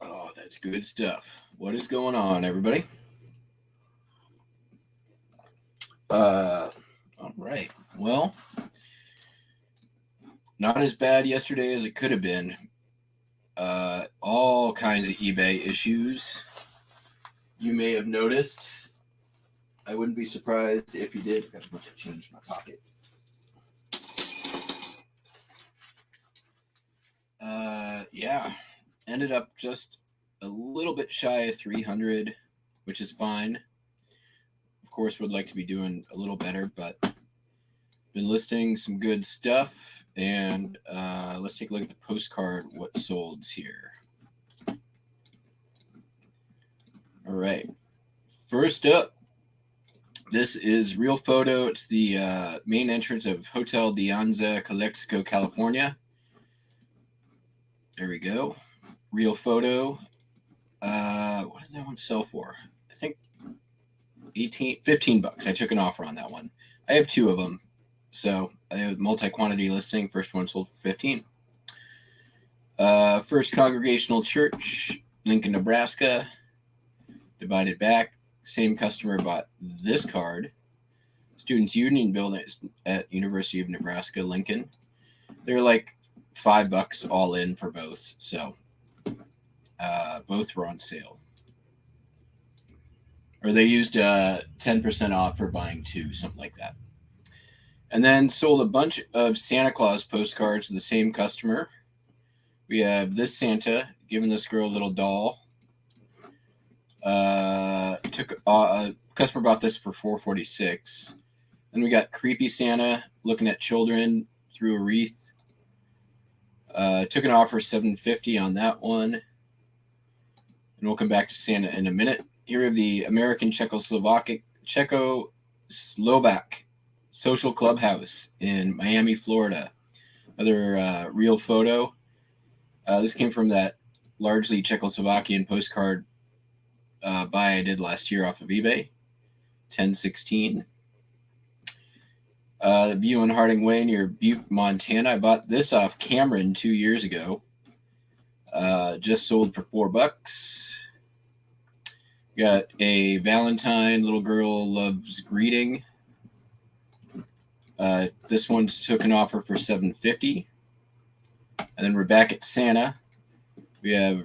Oh, that's good stuff. What is going on, everybody? All right. Well, not as bad yesterday as it could have been. All kinds of eBay issues. You may have noticed. I wouldn't be surprised if you did. I've got a bunch of change in my pocket. Yeah. Ended up just a little bit shy of 300, which is fine. Of course, would like to be doing a little better, but been listing some good stuff. And let's take a look at the postcard, what solds here. All right. First up, this is Real Photo. It's the main entrance of Hotel de Anza, Calexico, California. There we go. Real Photo. What did that one sell for? I think 15 bucks. I took an offer on that one. I have two of them. So I have multi-quantity listing. First one sold for 15. First Congregational Church, Lincoln, Nebraska. Divided back. Same customer bought this card. Students Union Building at University of Nebraska, Lincoln. They're like $5 all in for both. So both were on sale. Or they used 10% off for buying two, something like that. And then sold a bunch of Santa Claus postcards to the same customer. We have this Santa giving this girl a little doll. Took a customer bought this for $4.46. Then we got Creepy Santa looking at children through a wreath. Took an offer $7.50 on that one. And we'll come back to Santa in a minute. Here we have the American Czechoslovak Social Clubhouse in Miami, Florida. Another Real Photo. This came from that largely Czechoslovakian postcard buy I did last year off of eBay. 1016. The View in Harding Way near Butte, Montana. I bought this off Cameron 2 years ago. Just sold for $4. Got a Valentine, little girl loves greeting. This one took an offer for $7.50. And then we're back at Santa. We have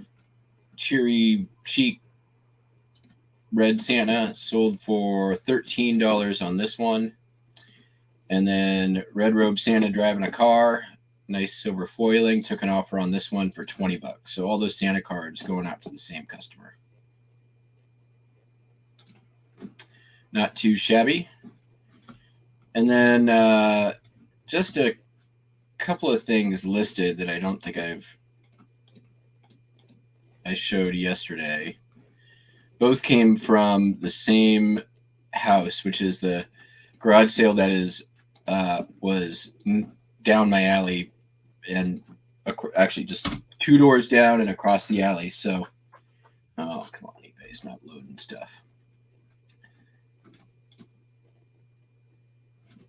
Cheery Cheek Red Santa, sold for $13 on this one. And then Red Robe Santa driving a car, nice silver foiling, took an offer on this one for $20. So all those Santa cards going out to the same customer. Not too shabby. And then just a couple of things listed that I don't think I showed yesterday. Both came from the same house, which is the garage sale that was down my alley and actually just 2 doors down and across the alley. So, oh, come on, eBay's not loading stuff.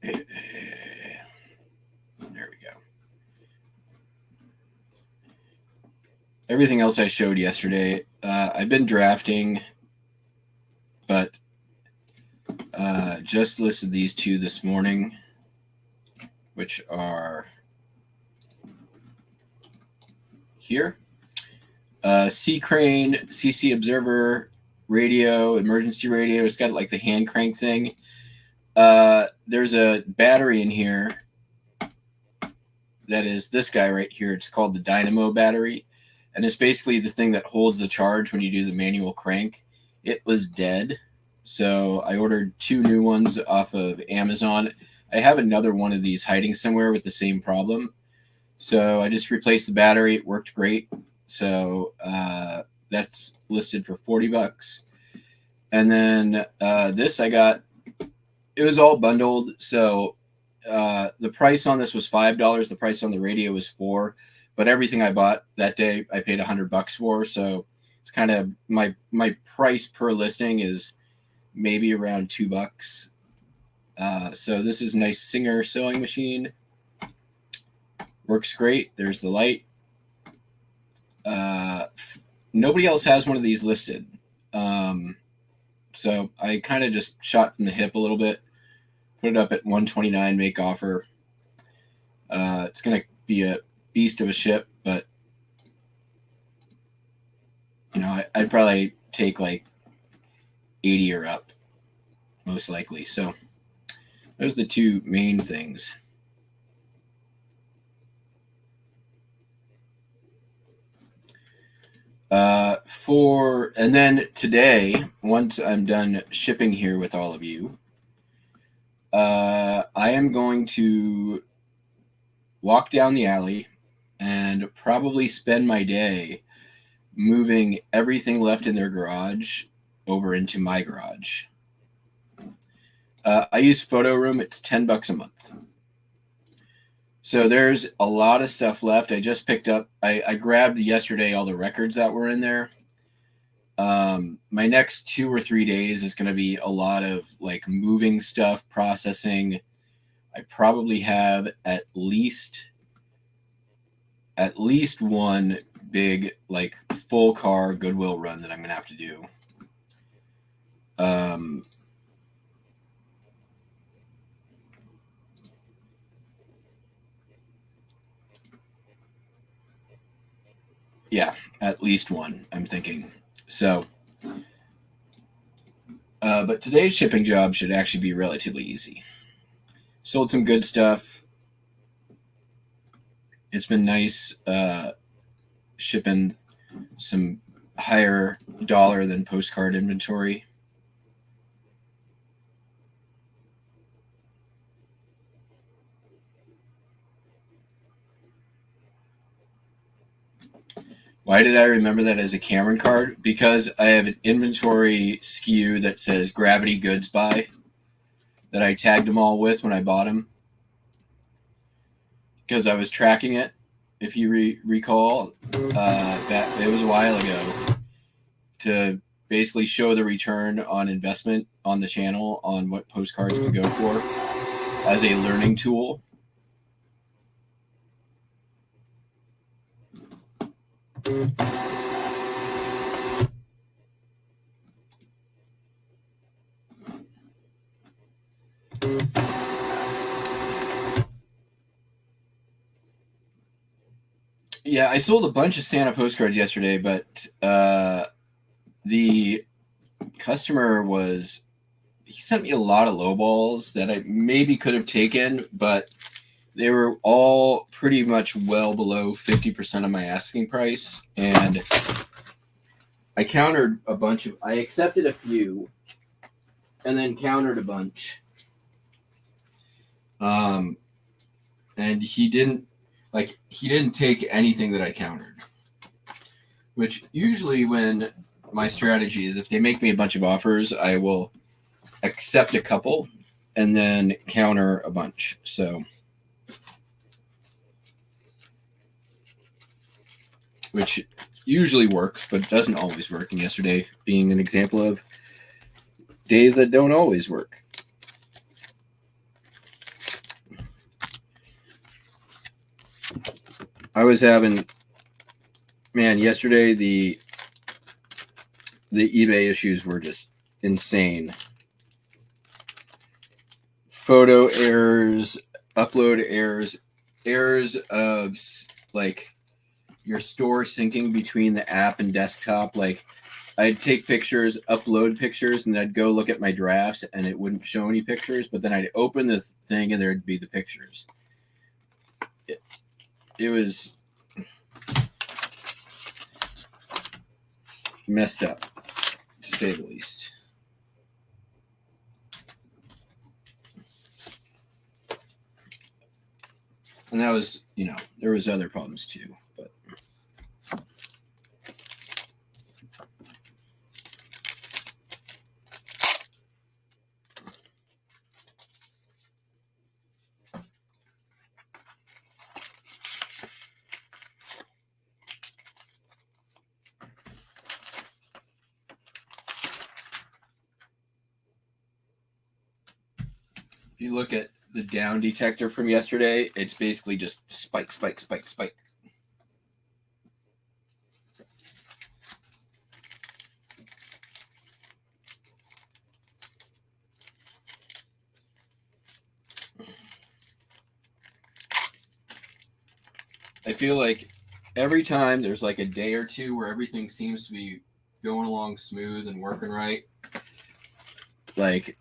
There we go. Everything else I showed yesterday, I've been drafting, but just listed these two this morning, which are here. Sea Crane, CC Observer radio, emergency radio. It's got like the hand crank thing. There's a battery in here that is this guy right here. It's called the Dynamo battery. And it's basically the thing that holds the charge when you do the manual crank. It was dead. So I ordered 2 new ones off of Amazon. I have another one of these hiding somewhere with the same problem. So I just replaced the battery. It worked great. So that's listed for $40. And then this I got, it was all bundled. So the price on this was $5. The price on the radio was $4. But everything I bought that day, I paid $100 for. So it's kind of my price per listing is maybe around $2. So this is a nice Singer sewing machine. Works great. There's the light. nobody else has one of these listed. So I kind of just shot from the hip a little bit, put it up at 129, make offer. It's going to be a beast of a ship, but I'd probably take like 80 or up, most likely. So those are the two main things. And then today, once I'm done shipping here with all of you, I am going to walk down the alley and probably spend my day moving everything left in their garage over into my garage. I use Photo Room. It's $10 a month. So there's a lot of stuff left. I just picked up, I grabbed yesterday all the records that were in there. My next 2 or 3 days is going to be a lot of like moving stuff, processing. I probably have at least one big like full car Goodwill run that I'm going to have to do. Yeah, at least one, I'm thinking. So, but today's shipping job should actually be relatively easy. Sold some good stuff. It's been nice shipping some higher dollar than postcard inventory. Why did I remember that as a Cameron card? Because I have an inventory SKU that says Gravity Goods Buy that I tagged them all with when I bought them. Because I was tracking it, if you recall, that it was a while ago, to basically show the return on investment on the channel on what postcards could go for as a learning tool. Yeah, I sold a bunch of Santa postcards yesterday, but the customer he sent me a lot of lowballs that I maybe could have taken, but they were all pretty much well below 50% of my asking price. And I countered a bunch of, I accepted a few and then countered a bunch. And he didn't take anything that I countered, which usually when my strategy is if they make me a bunch of offers, I will accept a couple and then counter a bunch. So, which usually works, but doesn't always work. And yesterday being an example of days that don't always work. I was having, yesterday the eBay issues were just insane. Photo errors, upload errors, errors of like your store syncing between the app and desktop. Like I'd take pictures, upload pictures, and I'd go look at my drafts and it wouldn't show any pictures, but then I'd open the thing and there'd be the pictures. It was messed up, to say the least. And that was, there was other problems too, but if you look at the down detector from yesterday, it's basically just spike, spike, spike, spike. I feel like every time there's like a day or two where everything seems to be going along smooth and working right, like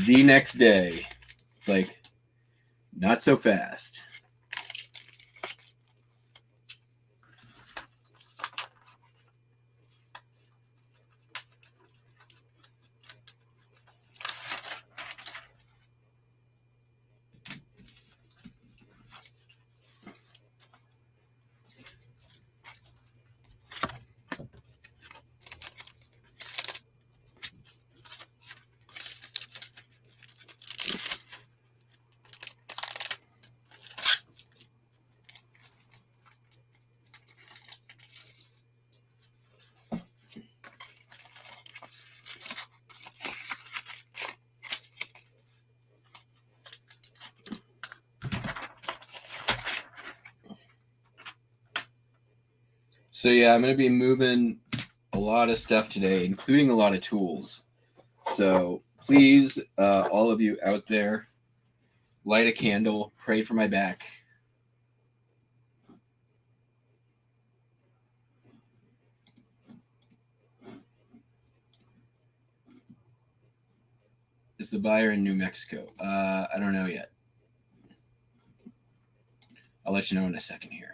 the next day, it's like not so fast. So yeah, I'm going to be moving a lot of stuff today, including a lot of tools. So please, all of you out there, light a candle, pray for my back. Is the buyer in New Mexico? I don't know yet. I'll let you know in a second here.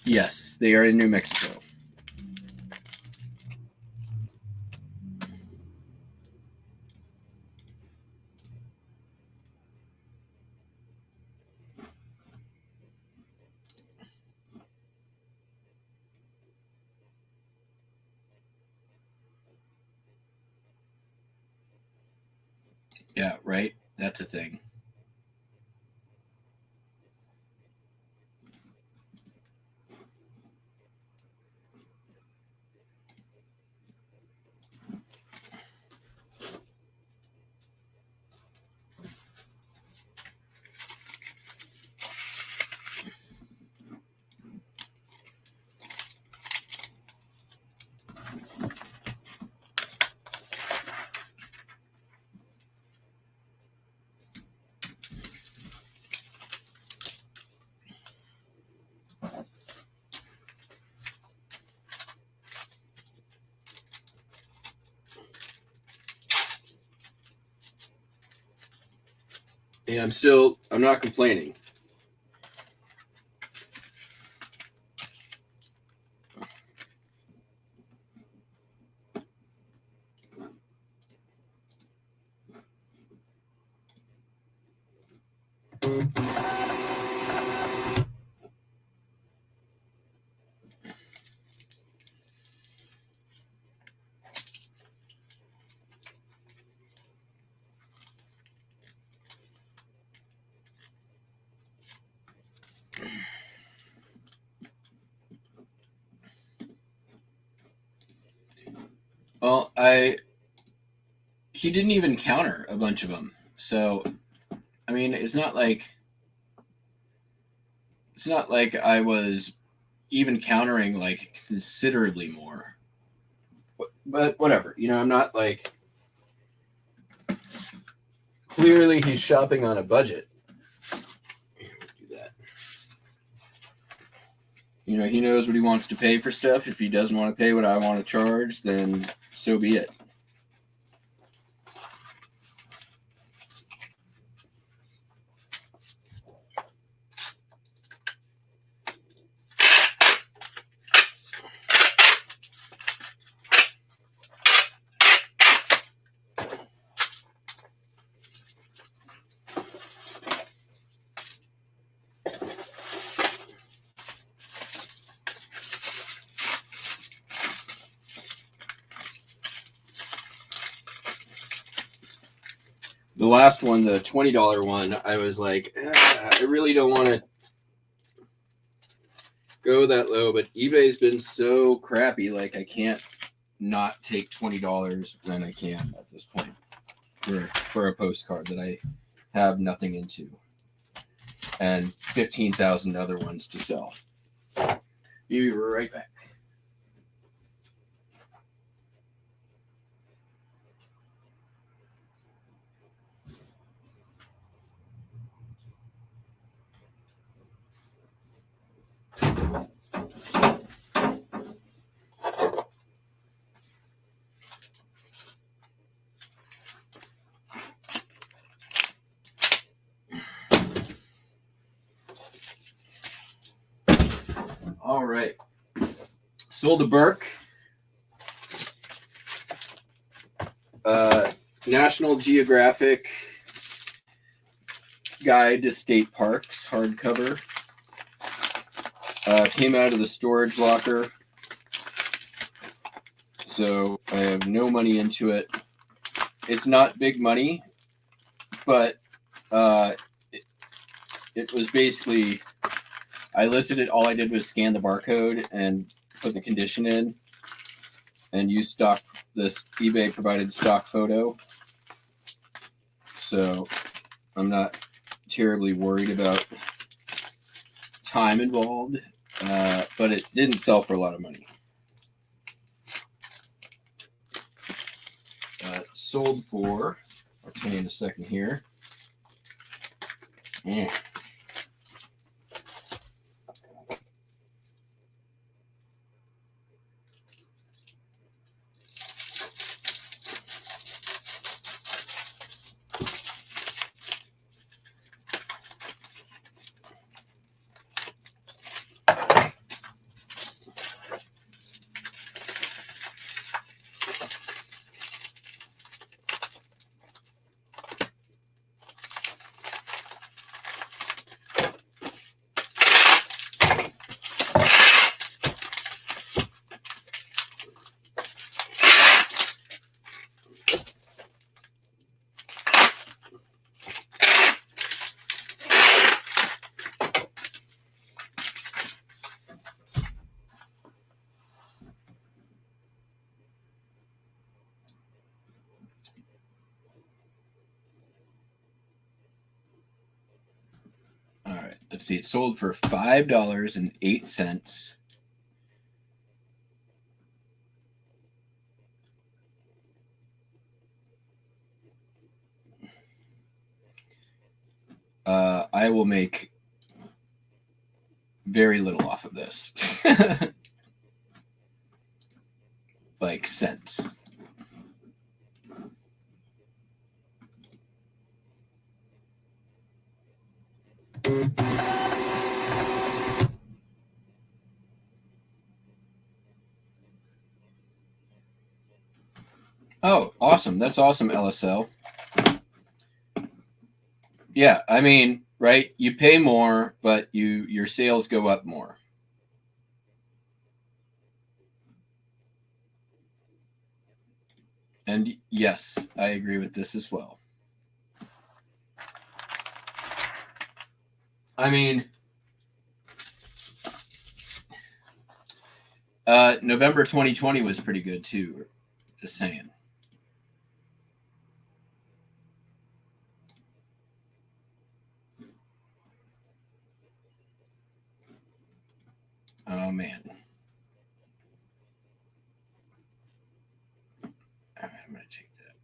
Yes, they are in New Mexico. Yeah, right? That's a thing. Yeah, I'm not complaining. Well, he didn't even counter a bunch of them. So, I mean, it's not like I was even countering like considerably more. But whatever, I'm not like clearly he's shopping on a budget. Do that. He knows what he wants to pay for stuff. If he doesn't want to pay what I want to charge, then so be it. The last one, the $20 one, I was like, I really don't want to go that low, but eBay's been so crappy. Like, I can't not take $20 when I can at this point for a postcard that I have nothing into, and 15,000 other ones to sell. Be right back. All right. Sold a Burke. National Geographic Guide to State Parks, hardcover. Came out of the storage locker. So I have no money into it. It's not big money, but it was basically, I listed it. All I did was scan the barcode and put the condition in and use this eBay provided stock photo. So I'm not terribly worried about time involved, but it didn't sell for a lot of money. Sold for, I'll tell you in a second here. Yeah. All right, let's see. It sold for $5.08. I will make very little off of this. Like cents. Oh, awesome. That's awesome, LSL. Yeah, I mean, right? You pay more, but your sales go up more. And yes, I agree with this as well. I mean, November 2020 was pretty good too. Just saying. Oh man. All right, I'm gonna take that.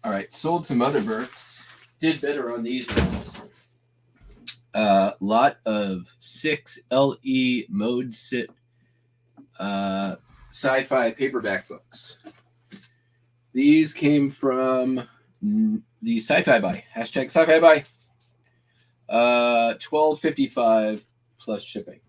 All right, sold some other Burks. Did better on these ones. Lot of 6 LE mode sit sci-fi paperback books. These came from the Sci-Fi Buy. Hashtag Sci-Fi Buy. $12.55 plus shipping.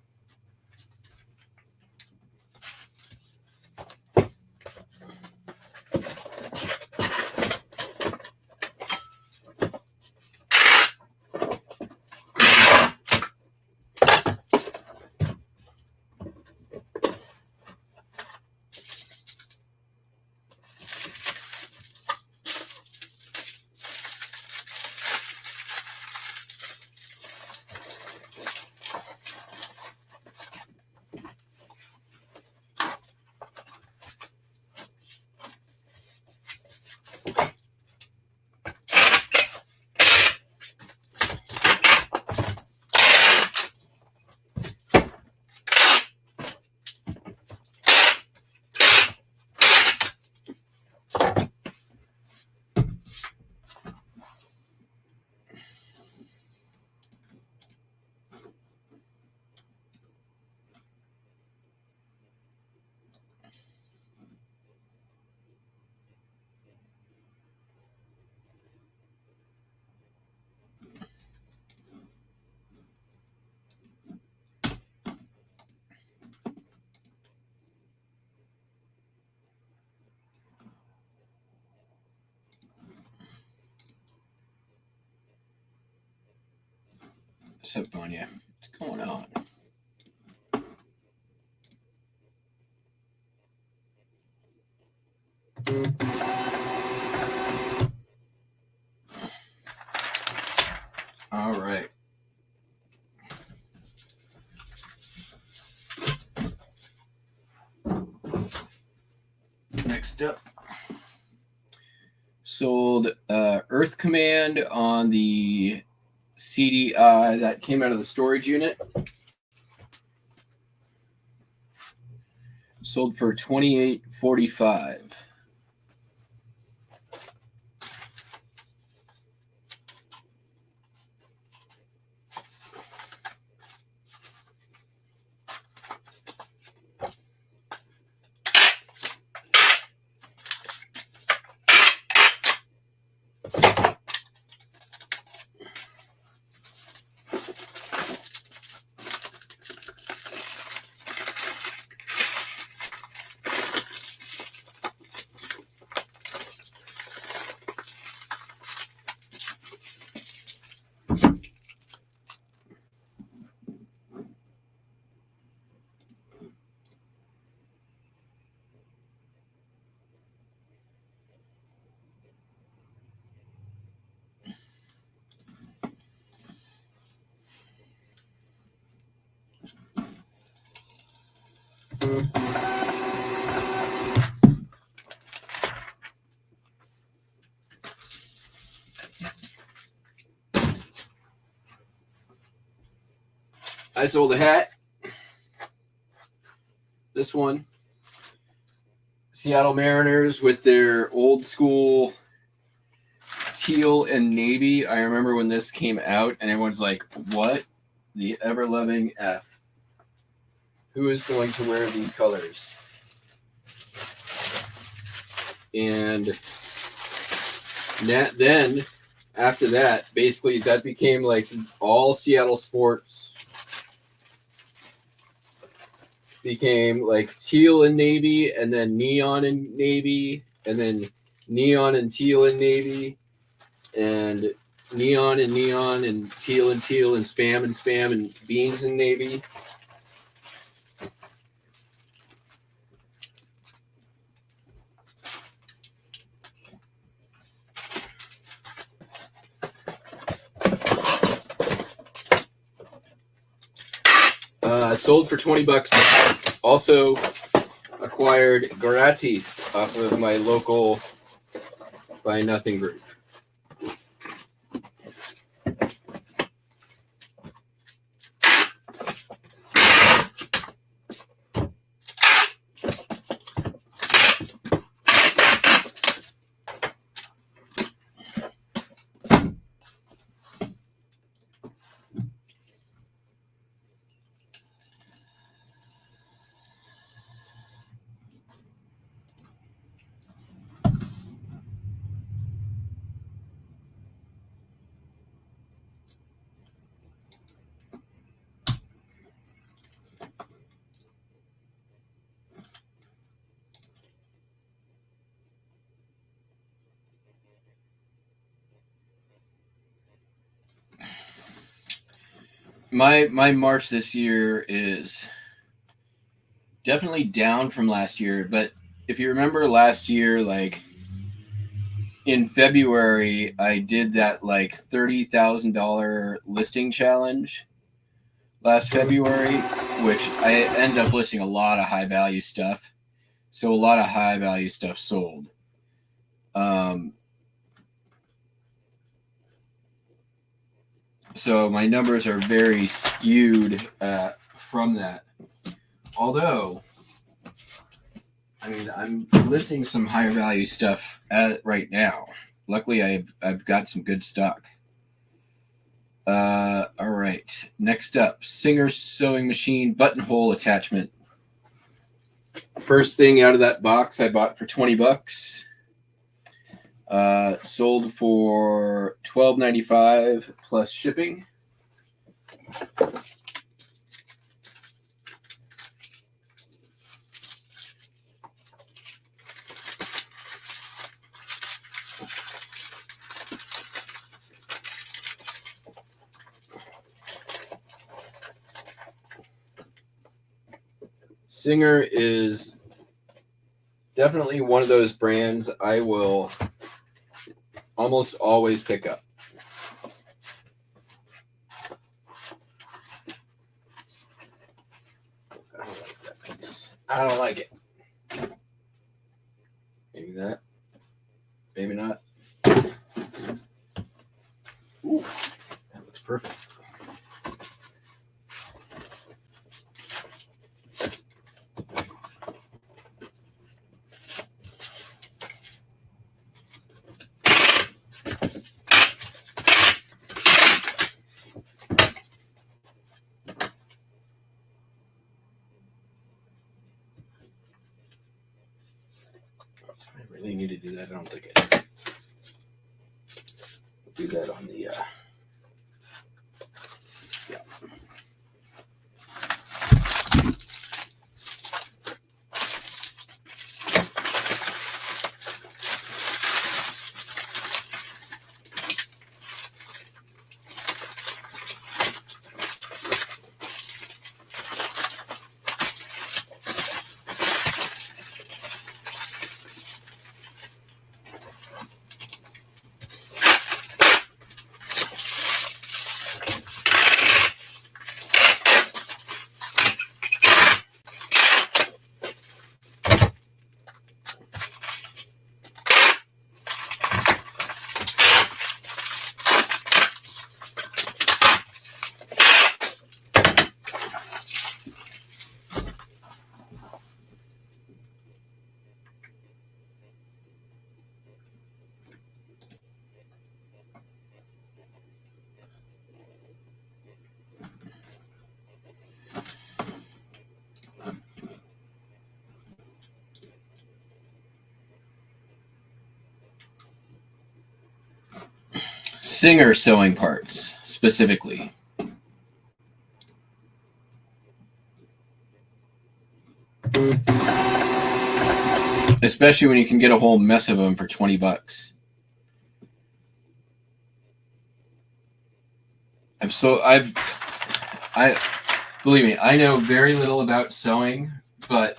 What's up, Vanya? What's going on? All right. Next up, sold Earth Command on the CDI that came out of the storage unit. Sold for $28.45. I sold a hat. This one. Seattle Mariners with their old school teal and navy. I remember when this came out and everyone's like, what the ever-loving F? Who is going to wear these colors? And then after that, basically that became like all Seattle sports became like teal and navy, and then neon and navy, and then neon and teal and navy, and neon and teal and spam and beans and navy. Sold for $20. Also acquired gratis off of my local Buy Nothing group. My March this year is definitely down from last year, but if you remember last year, like in February, I did that like $30,000 listing challenge last February, which I ended up listing a lot of high value stuff. So a lot of high value stuff sold. So my numbers are very skewed from that. Although, I mean, I'm listing some higher value stuff right now. Luckily, I've got some good stock. All right. Next up, Singer sewing machine buttonhole attachment. First thing out of that box, I bought for $20. Sold for $12.95 plus shipping. Singer is definitely one of those brands I will almost always pick up. I don't like that piece. I don't like it. Maybe that. Maybe not. Ooh, that looks perfect. I really need to do that. I don't think I do. Do that on the yeah. Singer sewing parts, specifically. Especially when you can get a whole mess of them for $20. Believe me, I know very little about sewing, but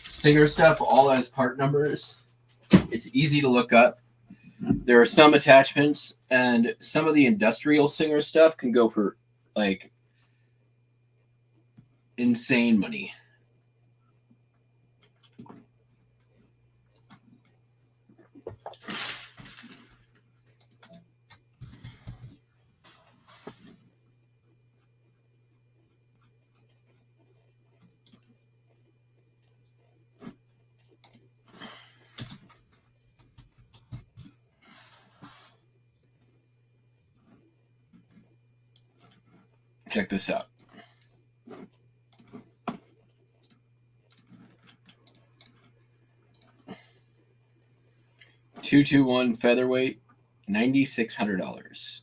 Singer stuff all has part numbers. It's easy to look up. There are some attachments, and some of the industrial Singer stuff can go for like insane money. Check this out. $221 featherweight, $9,600.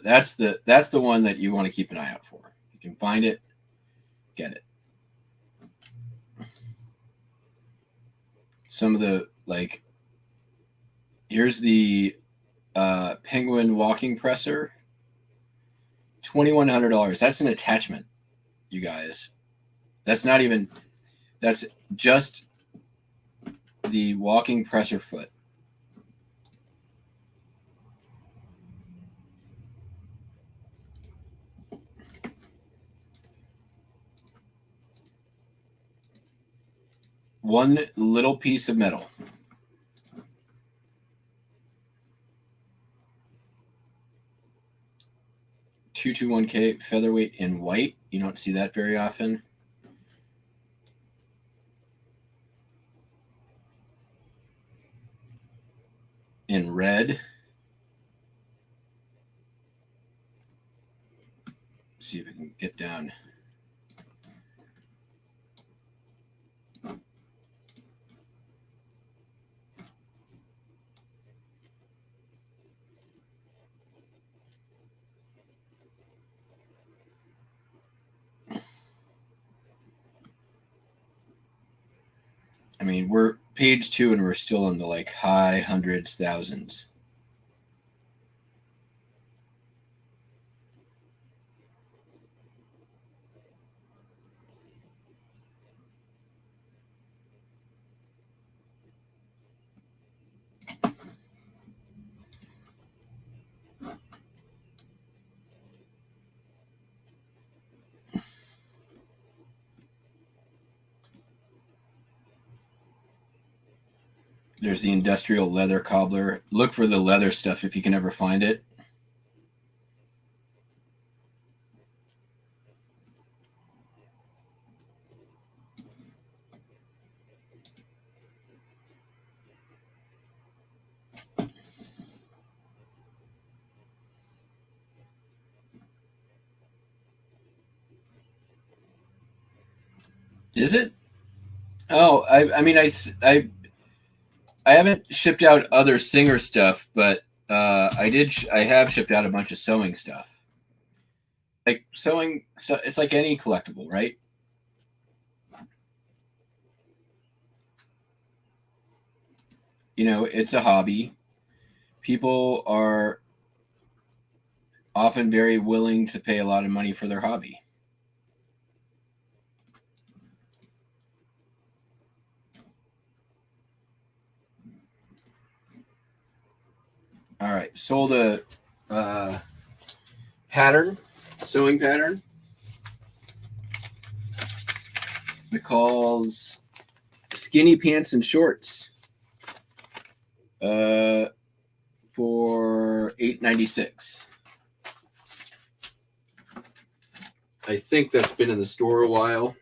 That's the one that you want to keep an eye out for. You can find it, get it. Some of the here's the Penguin walking presser, $2,100. That's an attachment, you guys. That's just the walking presser foot. One little piece of metal. $221K featherweight in white. You don't see that very often. In red. See if we can get down. I mean, we're page 2 and we're still in the high hundreds, thousands. There's the industrial leather cobbler. Look for the leather stuff if you can ever find it. Is it? Oh, I mean, I haven't shipped out other singer stuff, but I have shipped out a bunch of sewing stuff. Like sewing, so it's like any collectible, right? You know, it's a hobby. People are often very willing to pay a lot of money for their hobby. All right, sold a pattern, sewing pattern. It calls skinny pants and shorts for $8.96. I think that's been in the store a while.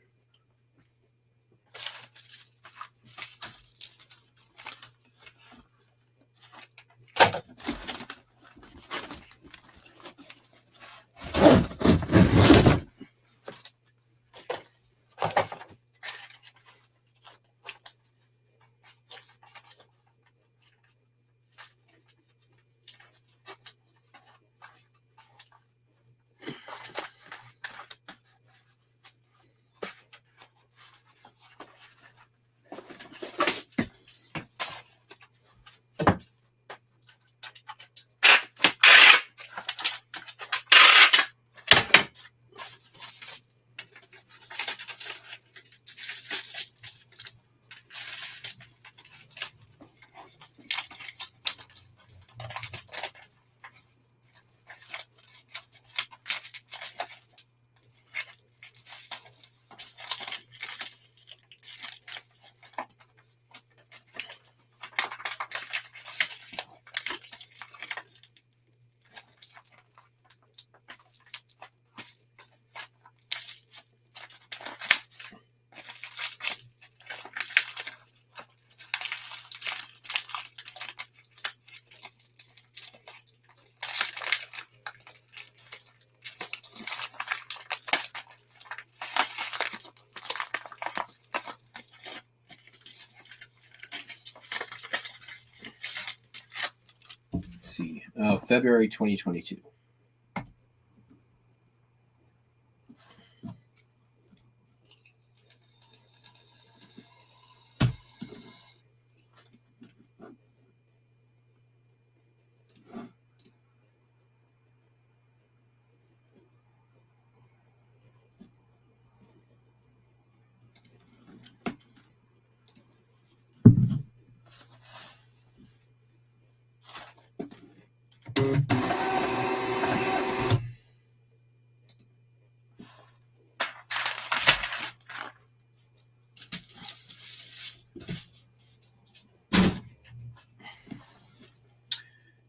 Let's see, February 2022.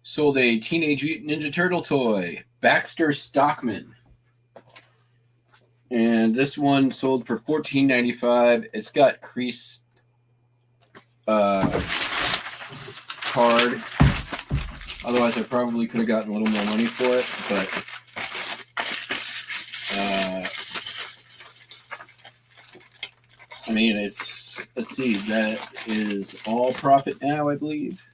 Sold a Teenage Mutant Ninja Turtle toy, Baxter Stockman. And this one sold for $14.95. It's got crease card. Otherwise, I probably could have gotten a little more money for it. But I mean, let's see, that is all profit now, I believe.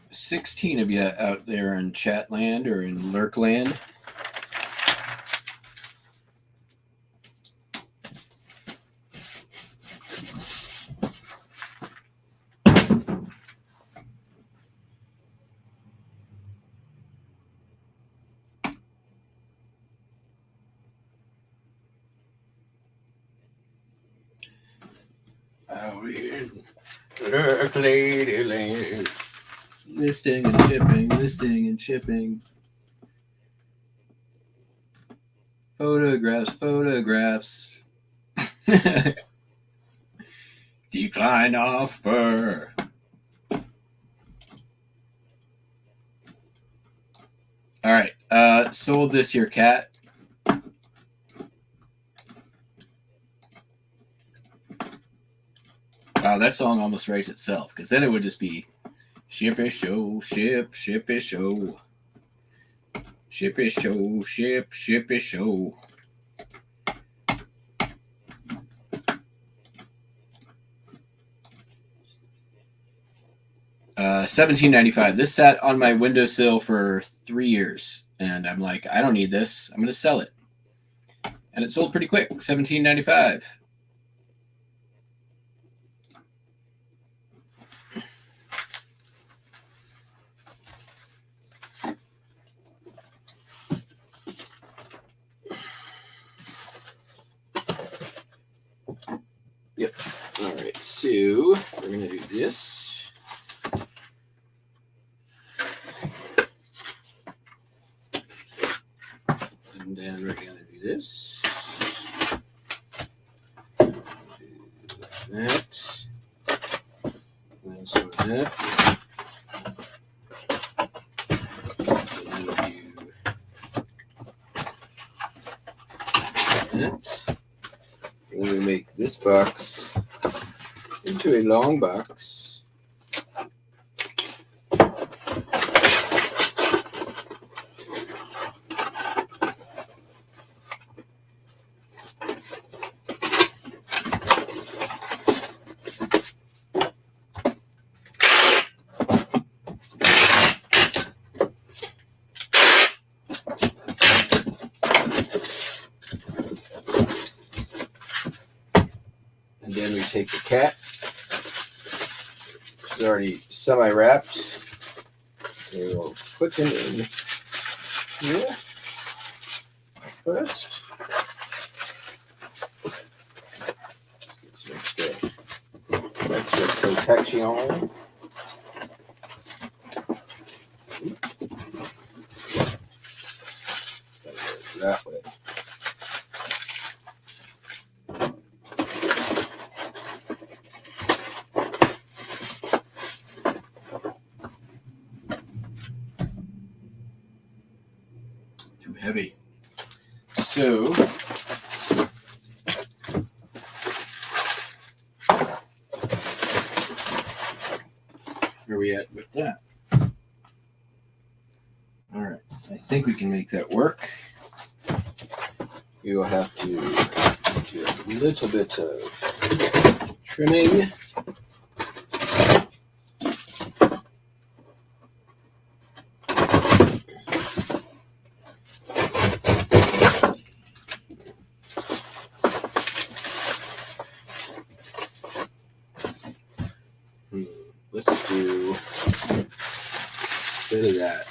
16 of you out there in chat land or in lurk land. Out in lurk lady land. Listing and shipping, listing and shipping. Photographs, photographs. Decline offer. All right, sold this here cat. Wow, that song almost writes itself, because then it would just be SHIPSHOW, SHIPSHOW. SHIPSHOW, SHIPSHOW. 17.95. This sat on my windowsill for 3 years, and I'm like, I don't need this. I'm going to sell it. And it sold pretty quick, $17.95. Yep. All right, so we're going to do this. And then we're going to do this. Do that. And some of that. And then do that. And then we make this box into a long box. And then we take the cat. It's already semi-wrapped. We will put him in here first. Extra protection. That way. Too heavy. So where are we at with that? All right, I think we can make that work. We will have to do a little bit of trimming. Let's do a bit of that.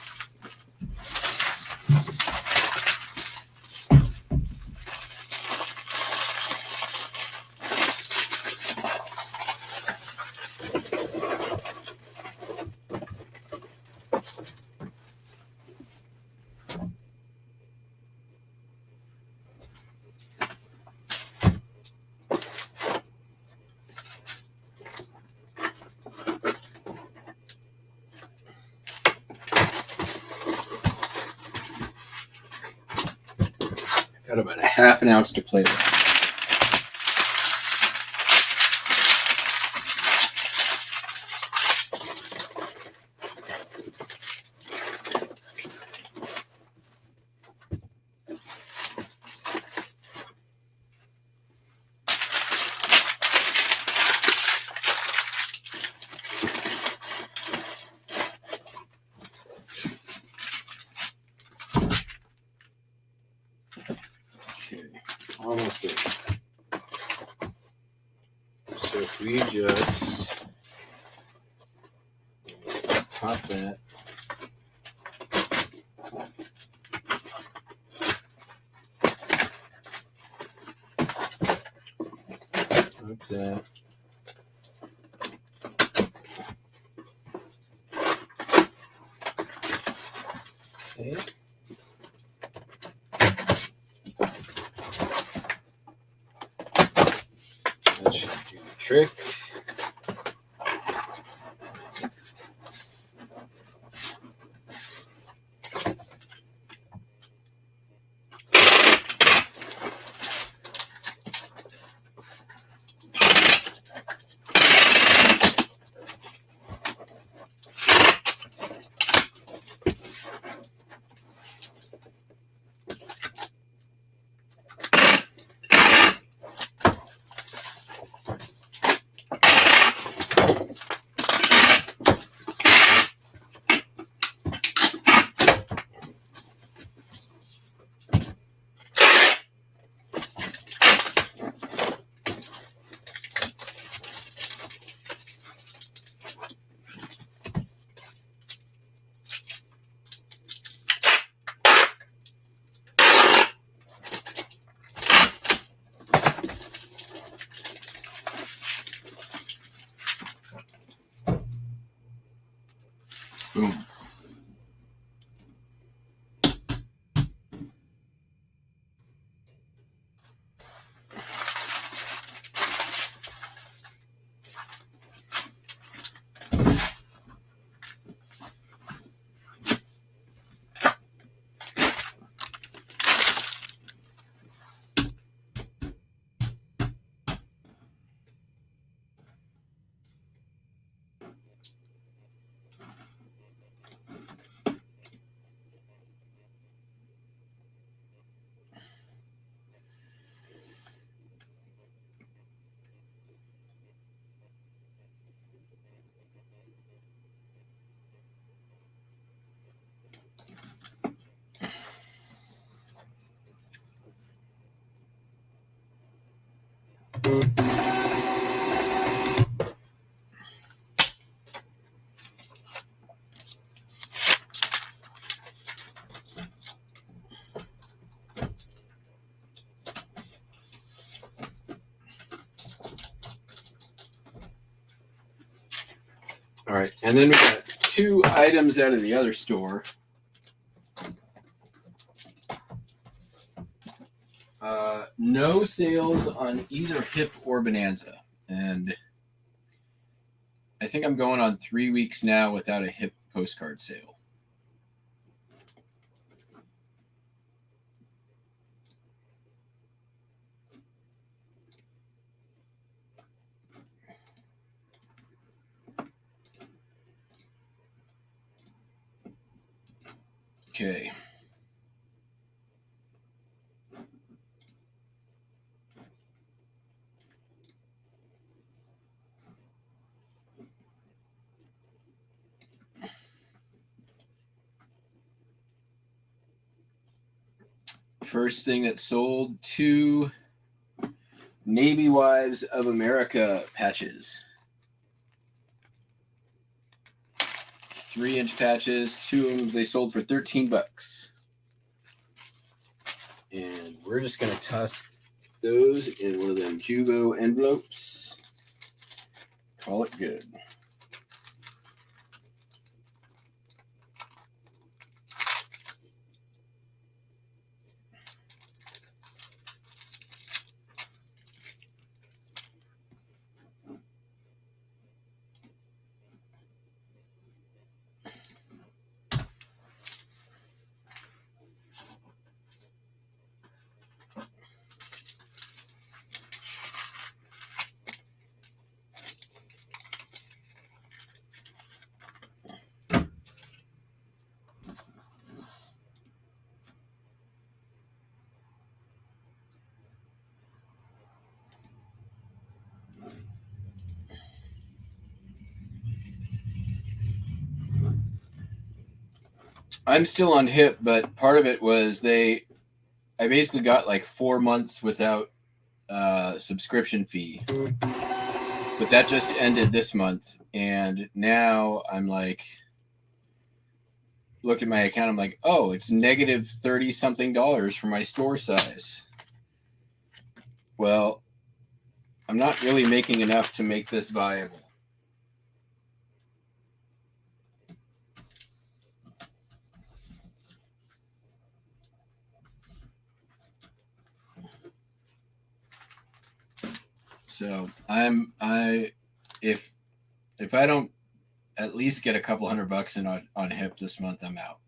Got about a half an ounce to play with. So if we just pop that. Pop that. Okay. That should do the trick. Boom. All right, and then we got 2 items out of the other store. No sales on either Hip or Bonanza, and I think I'm going on 3 weeks now without a Hip postcard sale. Okay. First thing that sold, 2 Navy Wives of America patches. 3-inch patches, 2 of them, they sold for $13. And we're just going to toss those in one of them Juvo envelopes. Call it good. I'm still on Hip, but part of it was I basically got like 4 months without subscription fee. But that just ended this month, and now I'm like, look at my account, I'm like, oh, it's negative 30 something dollars for my store size. Well, I'm not really making enough to make this viable. So if I don't at least get a couple $100 in on HIP this month, I'm out.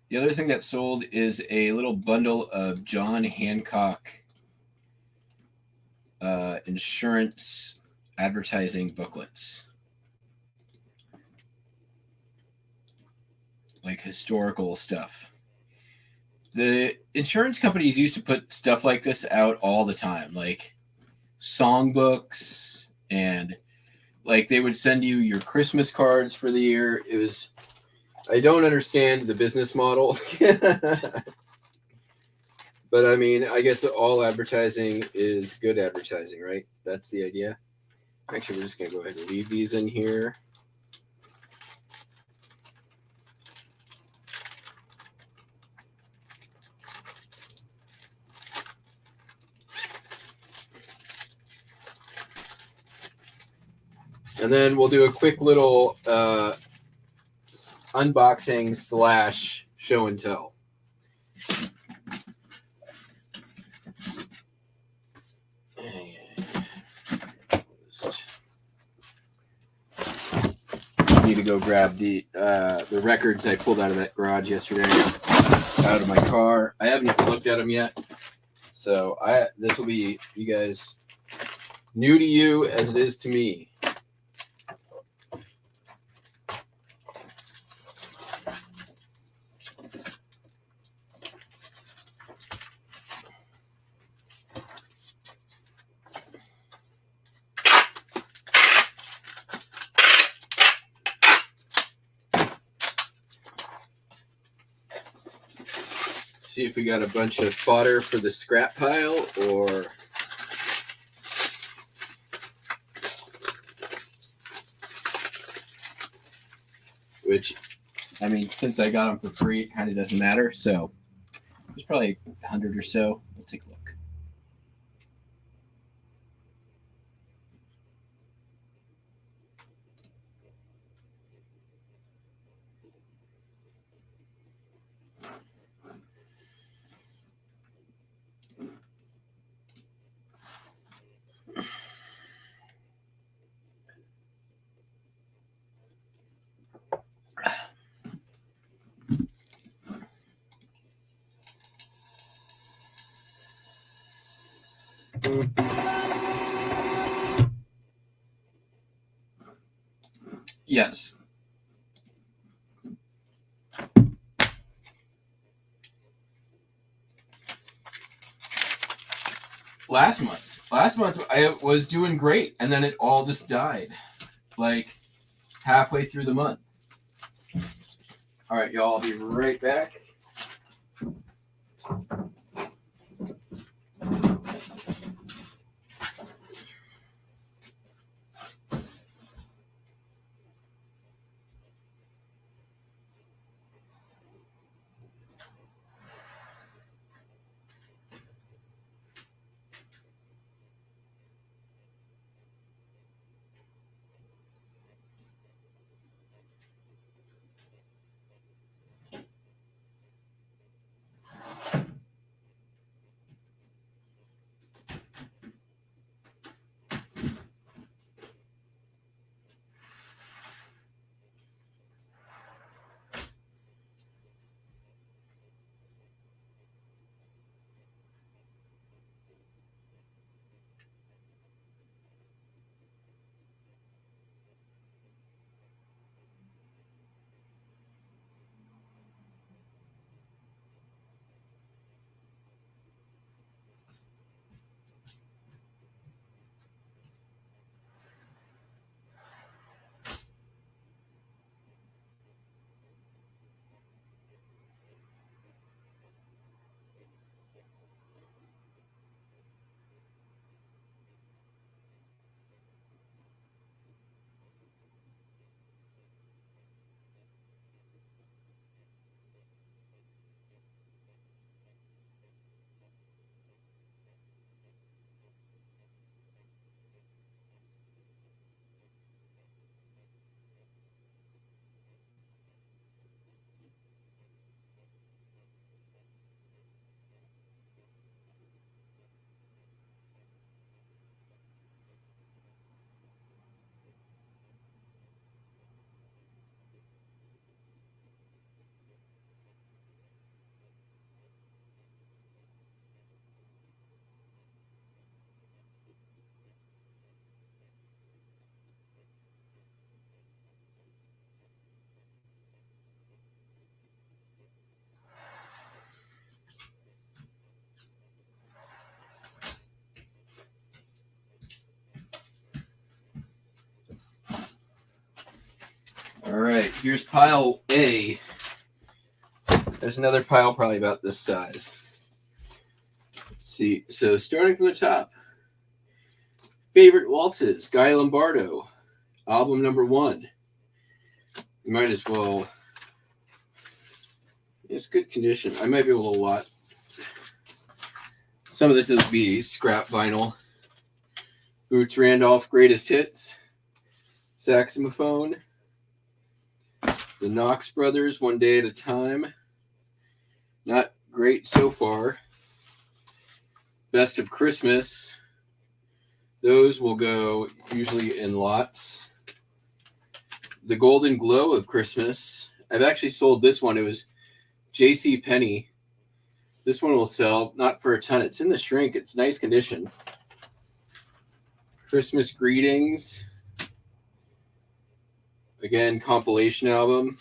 The other thing that sold is a little bundle of John Hancock insurance advertising booklets, like historical stuff. The insurance companies used to put stuff like this out all the time, like songbooks, and like they would send you your Christmas cards for the year. It was, I don't understand the business model. But I mean, I guess all advertising is good advertising, right? That's the idea. Actually, we're just going to go ahead and leave these in here. And then we'll do a quick little unboxing / show and tell. Need to go grab the records I pulled out of that garage yesterday, out of my car. I haven't even looked at them yet, so this will be, you guys, new to you as it is to me. See if we got a bunch of fodder for the scrap pile, or which, I mean, since I got them for free, it kind of doesn't matter. So there's probably 100 or so. We'll take a look. Yes. Last month I was doing great, and then it all just died, like halfway through the month. All right, y'all, I'll be right back. All right, here's pile A. There's another pile probably about this size. Let's see, so starting from the top. Favorite waltzes, Guy Lombardo, album number 1. You might as well. It's good condition. I might be able to lot. Some of this will be scrap vinyl. Boots Randolph Greatest Hits, saxophone. The Knox Brothers, One Day at a Time. Not great so far. Best of Christmas. Those will go usually in lots. The Golden Glow of Christmas. I've actually sold this one. It was J.C. Penney. This one will sell, not for a ton. It's in the shrink. It's nice condition. Christmas Greetings. Again, compilation album.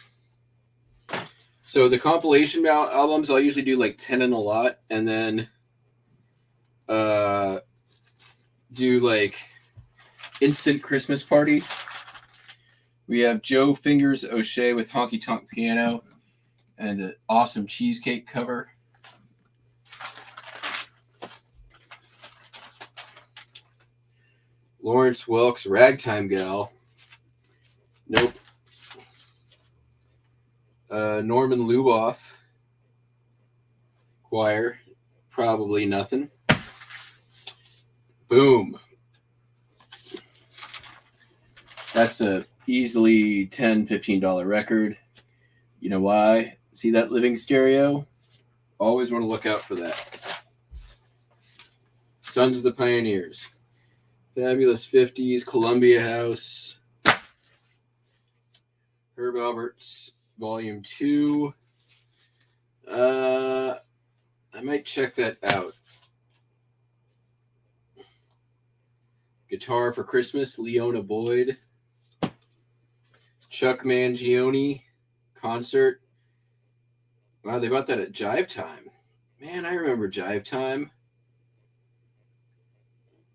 So the compilation albums, I'll usually do like 10 in a lot, and then do like instant Christmas party. We have Joe Fingers O'Shea with Honky Tonk Piano and an awesome cheesecake cover. Lawrence Welk's Ragtime Gal. Nope. Norman Luboff Choir. Probably nothing. Boom. That's a easily $10, $15 record. You know why? See that living stereo? Always want to look out for that. Sons of the Pioneers. Fabulous 50s, Columbia House. Herb Alberts, Volume 2. I might check that out. Guitar for Christmas, Leona Boyd. Chuck Mangione, concert. Wow, they bought that at Jive Time. Man, I remember Jive Time.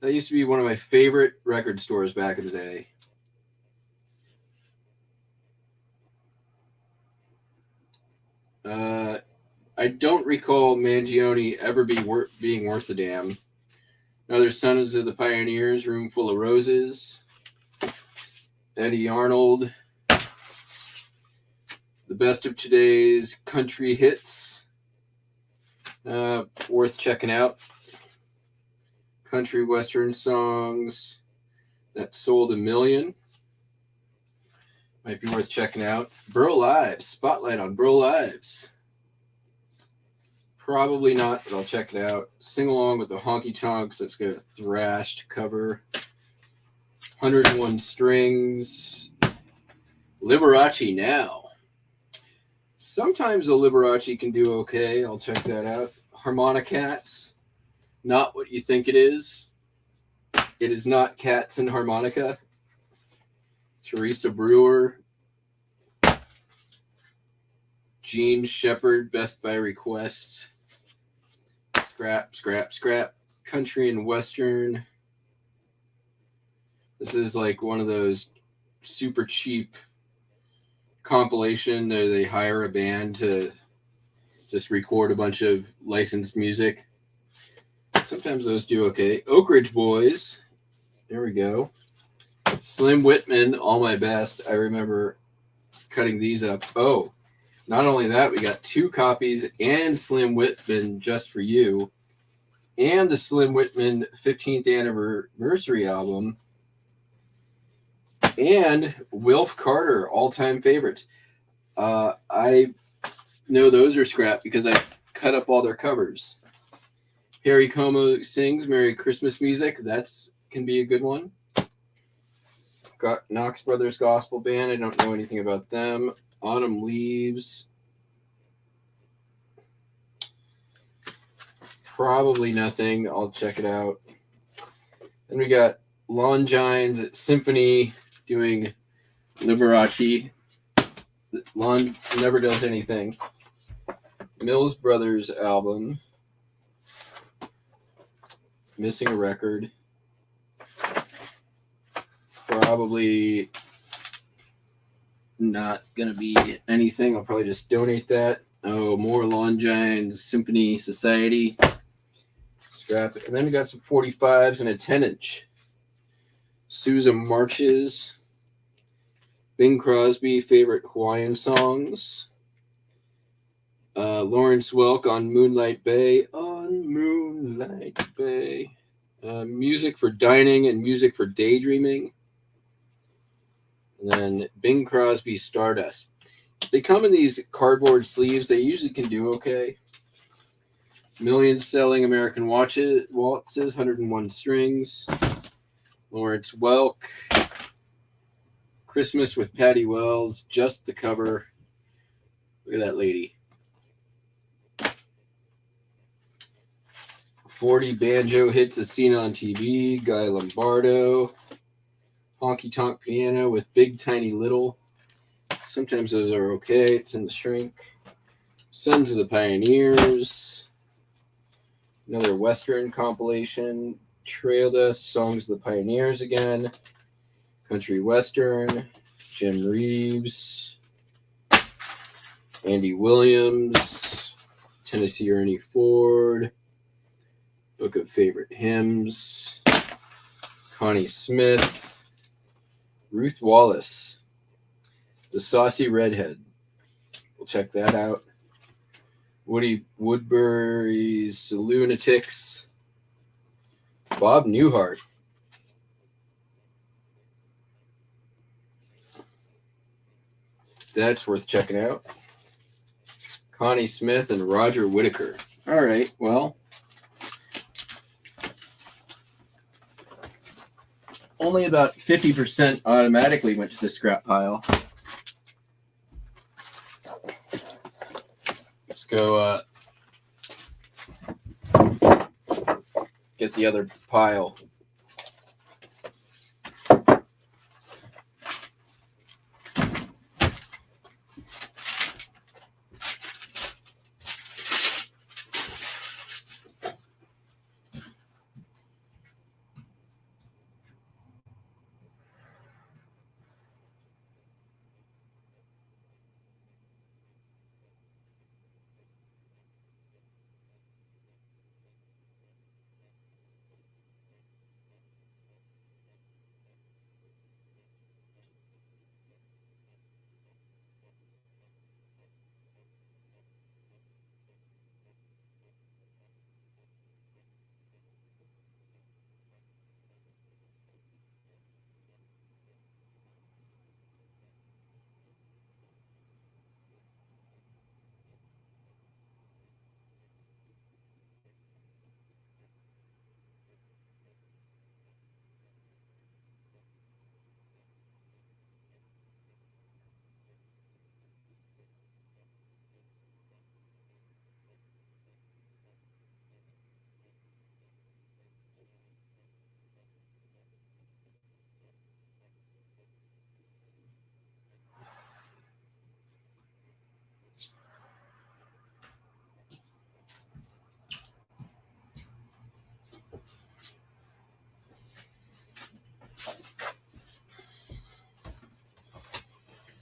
That used to be one of my favorite record stores back in the day. I don't recall Mangione ever being worth a damn. Another Sons of the Pioneers, Room Full of Roses. Eddie Arnold. The Best of Today's Country Hits. Worth checking out. Country Western songs that sold 1 million. Might be worth checking out. Burl Lives. Spotlight on Burl Lives. Probably not, but I'll check it out. Sing Along with the Honky Tonks. That's got a thrashed cover. 101 Strings. Liberace Now. Sometimes the Liberace can do okay. I'll check that out. Harmonicats. Not what you think it is. It is not Cats and Harmonica. Teresa Brewer. Gene Shepard, Best by Request. Scrap. Country and Western. This is like one of those super cheap compilation. They hire a band to just record a bunch of licensed music. Sometimes those do okay. Oak Ridge Boys. There we go. Slim Whitman, All My Best. I remember cutting these up. Oh, not only that, we got 2 copies and Slim Whitman Just For You and the Slim Whitman 15th anniversary album and Wilf Carter, all-time favorites. I know those are scrap because I cut up all their covers. Harry Como Sings Merry Christmas Music. That's can be a good one. Got Knox Brothers Gospel Band. I don't know anything about them. Autumn Leaves. Probably nothing. I'll check it out. Then we got Longines Symphony doing Liberace. Lon never does anything. Mills Brothers album. Missing a record. Probably not going to be anything. I'll probably just donate that. Oh, more Longines Symphony Society. Scrap it. And then we got some 45s and a 10-inch. Sousa Marches. Bing Crosby, favorite Hawaiian songs. Lawrence Welk on Moonlight Bay. On Moonlight Bay. Music for dining and music for daydreaming. And then Bing Crosby Stardust. They come in these cardboard sleeves. They usually can do okay. Millions selling American waltzes, 101 strings. Lawrence Welk. Christmas with Patty Wells, just the cover. Look at that lady. 40 banjo hits as seen on TV. Guy Lombardo. Honky Tonk Piano with Big Tiny Little. Sometimes those are okay. It's in the shrink. Sons of the Pioneers. Another Western compilation. Trail Dust, Songs of the Pioneers again. Country Western. Jim Reeves. Andy Williams. Tennessee Ernie Ford. Book of Favorite Hymns. Connie Smith. Ruth Wallace. The Saucy Redhead. We'll check that out. Woody Woodbury's Lunatics. Bob Newhart. That's worth checking out. Connie Smith and Roger Whittaker. All right, well. Only about 50% automatically went to the scrap pile. Let's go get the other pile.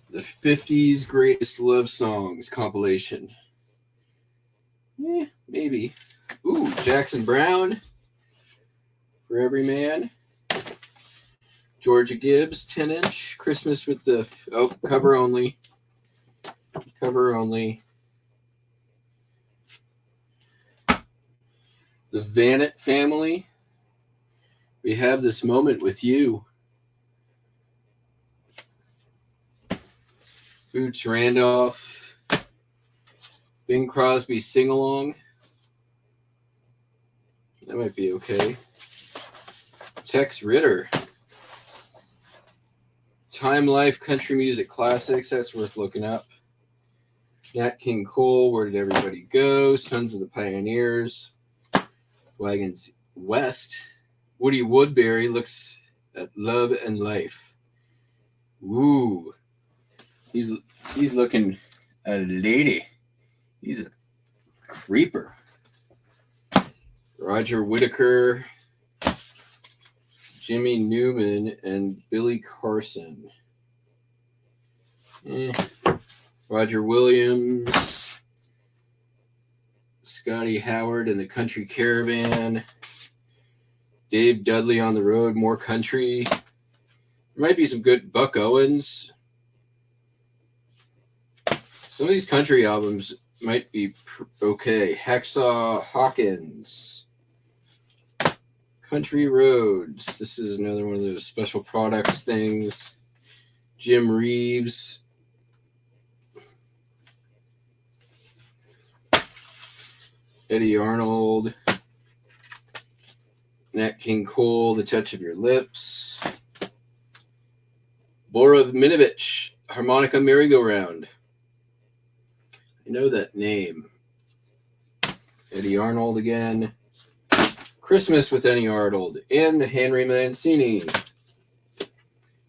The 50s Greatest Love Songs compilation. Yeah, maybe. Ooh, Jackson Browne. For Every Man. Georgia Gibbs, 10-inch. Christmas with the... Oh, cover only. Cover only. The Vanet Family. We Have This Moment With You. Boots Randolph. Bing Crosby Sing-Along. That might be okay. Tex Ritter. Time Life Country Music Classics. That's worth looking up. Nat King Cole. Where Did Everybody Go? Sons of the Pioneers. Wagons West. Woody Woodbury Looks at Love and Life. Ooh. He's looking at a lady. He's a creeper. Roger Whittaker, Jimmy Newman, and Billy Carson. Roger Williams, Scotty Howard and the Country Caravan, Dave Dudley on the Road, more country. There might be some good Buck Owens. Some of these country albums might be okay. Hacksaw Hawkins, Country Roads. This is another one of those special products things. Jim Reeves. Eddie Arnold. Nat King Cole, The Touch of Your Lips. Bora Minovich, Harmonica Merry-Go-Round. I know that name. Eddie Arnold again. Christmas with Eddie Arnold and Henry Mancini.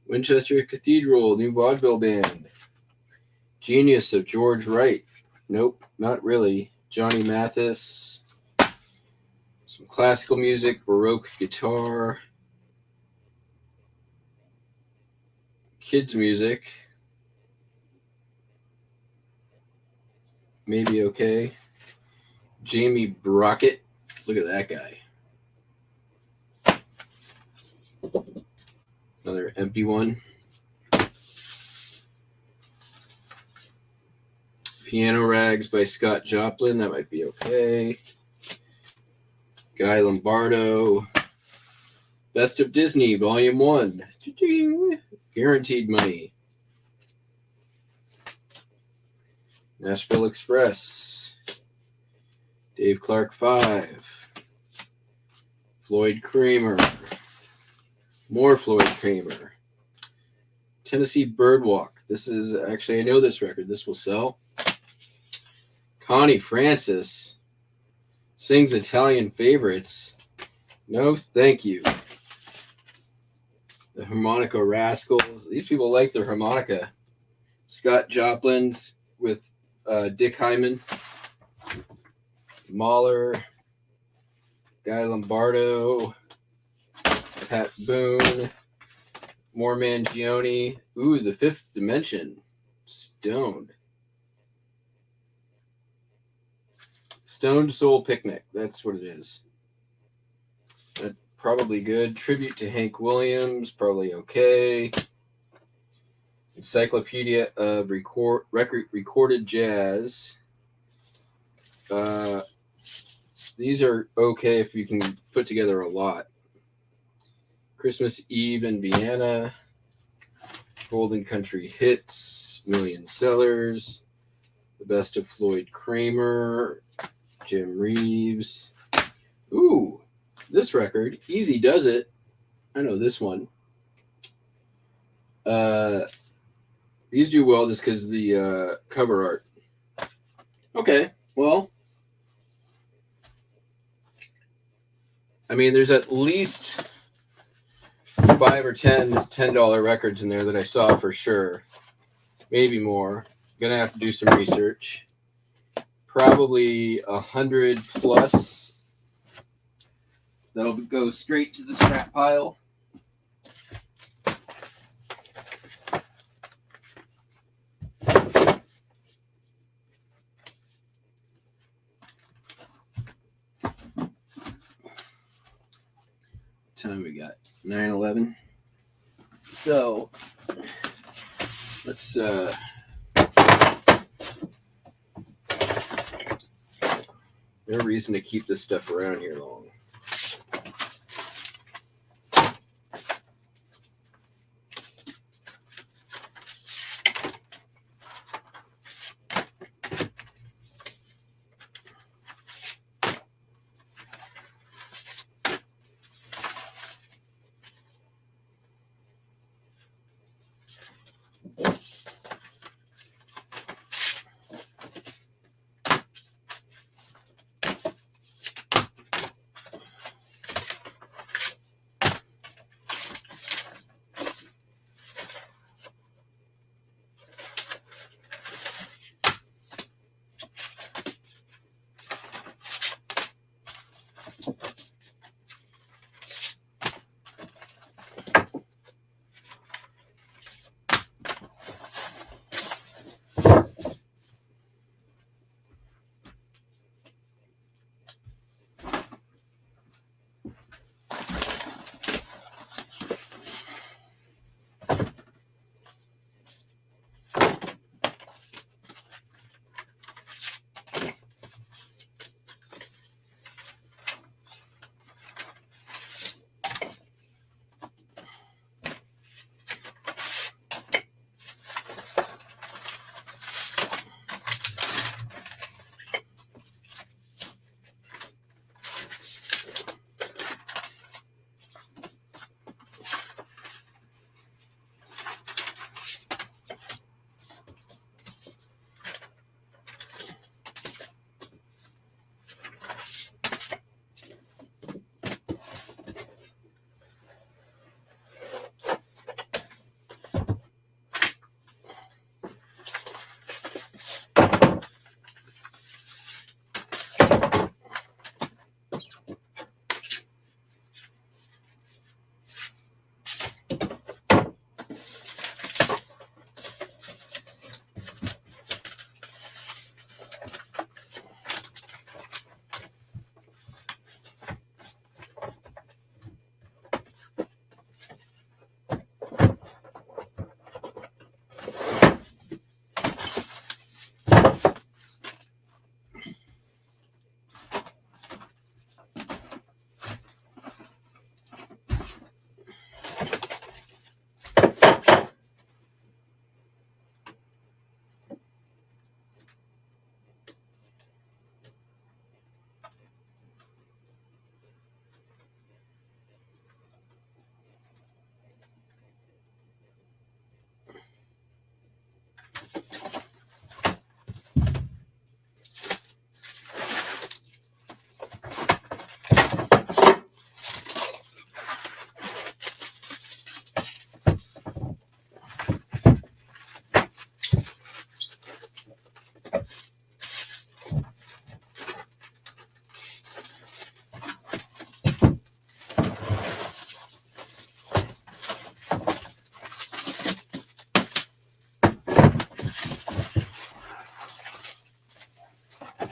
Winchester Cathedral, new vaudeville band. Genius of George Wright. Nope, not really. Johnny Mathis. Some classical music, Baroque guitar. Kids music. Maybe okay. Jamie Brockett. Look at that guy. Another empty one. Piano Rags by Scott Joplin. That might be okay. Guy Lombardo. Best of Disney, Volume 1. Guaranteed Money. Nashville Express. Dave Clark 5. Floyd Kramer. More Floyd Kramer. Tennessee Birdwalk. This is actually, I know this record. This will sell. Connie Francis sings Italian favorites. No, thank you. The Harmonica Rascals. These people like their harmonica. Scott Joplin's with Dick Hyman. Mahler. Guy Lombardo. Pat Boone. More Mangione. Ooh, The Fifth Dimension. Stoned. Stoned Soul Picnic. That's what it is. That's probably good. Tribute to Hank Williams. Probably okay. Encyclopedia of Recorded Jazz. These are okay if you can put together a lot. Christmas Eve in Vienna. Golden Country Hits. Million Sellers. The Best of Floyd Kramer. Jim Reeves. Ooh, this record. Easy Does It. I know this one. These do well just because the cover art. Okay, well. I mean, there's at least 5 or 10 $10 records in there that I saw for sure. Maybe more. Gonna have to do some research. Probably 100 plus. That'll go straight to the scrap pile. Time we got 9:11. So let's no reason to keep this stuff around here long.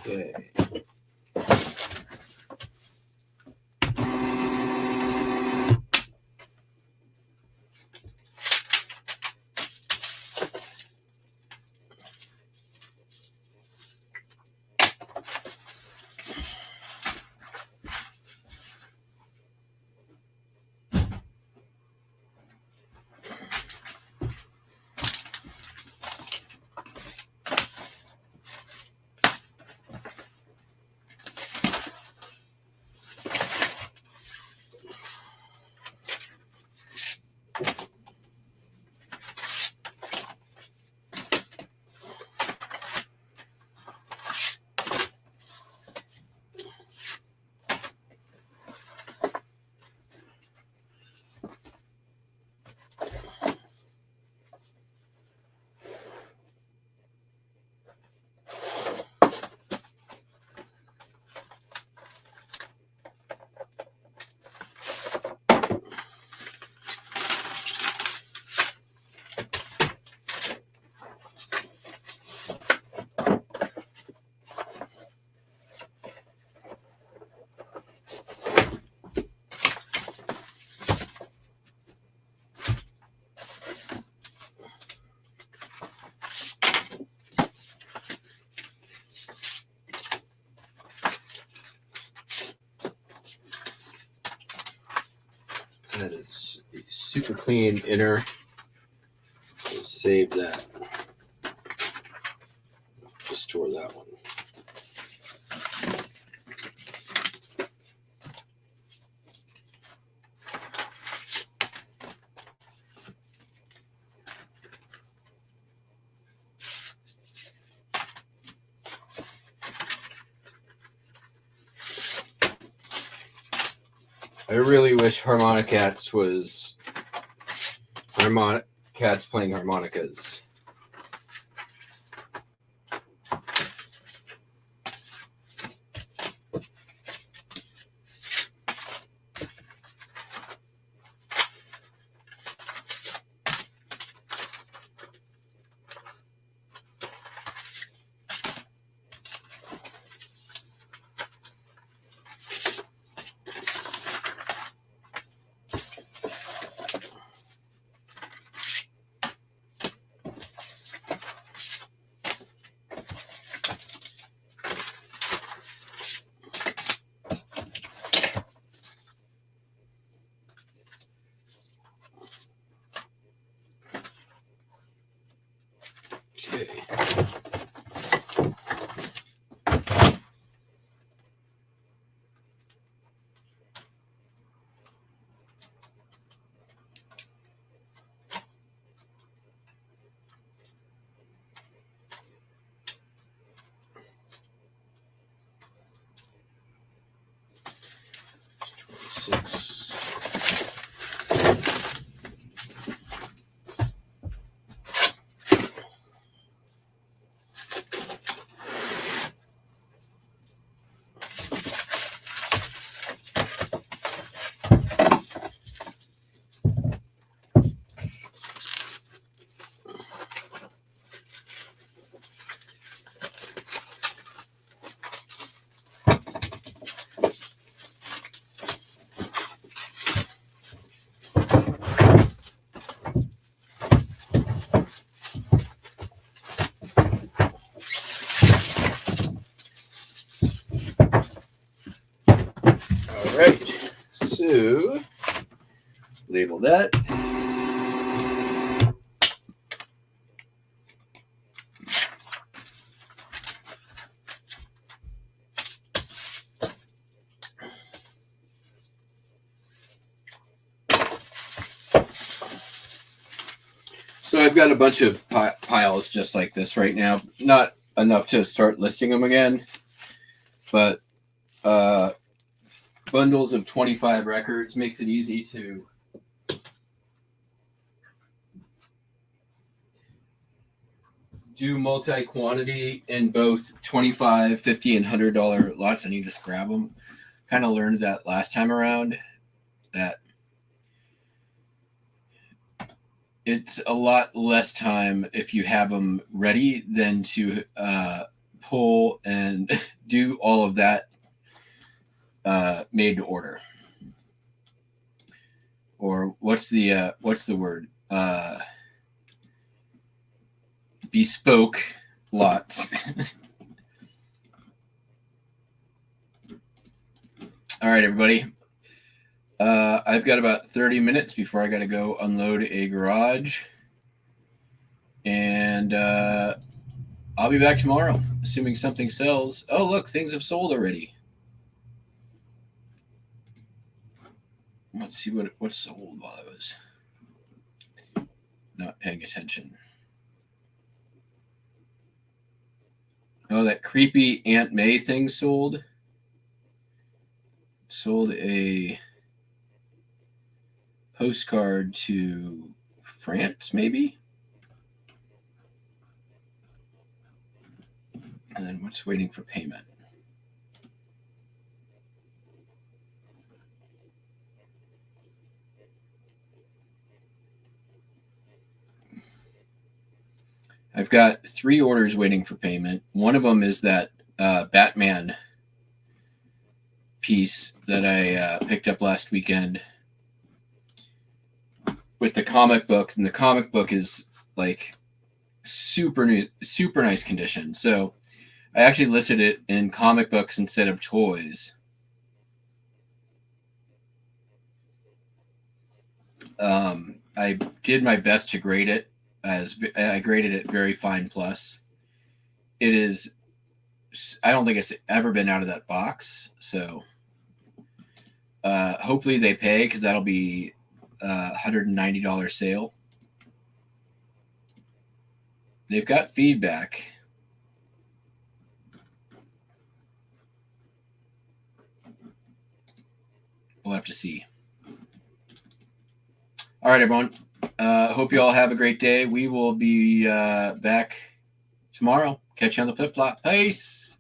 Okay. That is a super clean inner. Let's save that. Just tore that one. I really wish Harmonicats was Cats playing harmonicas. Okay. Six. All right. So label that. So I've got a bunch of piles just like this right now. Not enough to start listing them again, but bundles of 25 records makes it easy to do multi-quantity in both 25, 50, and $100 lots, and you just grab them. Kind of learned that last time around, that it's a lot less time if you have them ready than to pull and do all of that made to order. Or what's the word? Bespoke lots. All right, everybody. I've got about 30 minutes before I got to go unload a garage. And I'll be back tomorrow, assuming something sells. Oh, look, things have sold already. Let's see what sold while I was not paying attention. Oh, that creepy Aunt May thing sold. Sold a postcard to France, maybe? And then what's waiting for payment? I've got 3 orders waiting for payment. One of them is that Batman piece that I picked up last weekend with the comic book, and the comic book is like super nice condition. So I actually listed it in comic books instead of toys. I did my best to grade it, as I graded it very fine plus. It is, I don't think it's ever been out of that box. So hopefully they pay, because that'll be $190 sale. They've got feedback. We'll have to see. All right, everyone. Hope you all have a great day. We will be back tomorrow. Catch you on the flip flop. Peace.